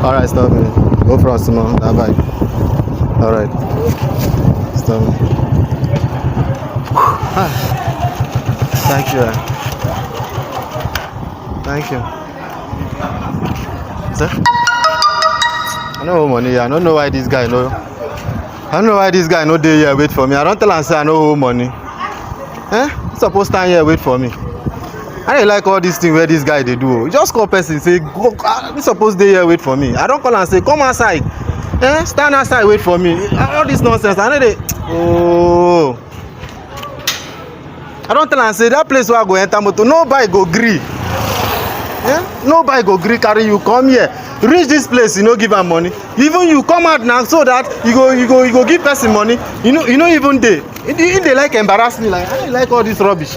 Alright, stop me. Go for us tomorrow. Bye bye. Alright. Stop me. Thank you. Thank you. Sir? I no owe money. I don't know why this guy no. I don't know why this guy no dey here wait for me. I don't tell him say I no owe money. Eh? He suppose stand here wait for me. I don't like all these things where this guy they do. Just call person say go. He suppose dey here wait for me. I don't call and say come outside. Eh? Stand outside wait for me. All this nonsense. I know they. Oh. I don't tell am say that place where I go enter motor nobody go gree. Nobody go gree carry you come here reach this place you no give am money even you come out now so that you go give person money you no even dey he dey like embarrass me like I don't like all this rubbish.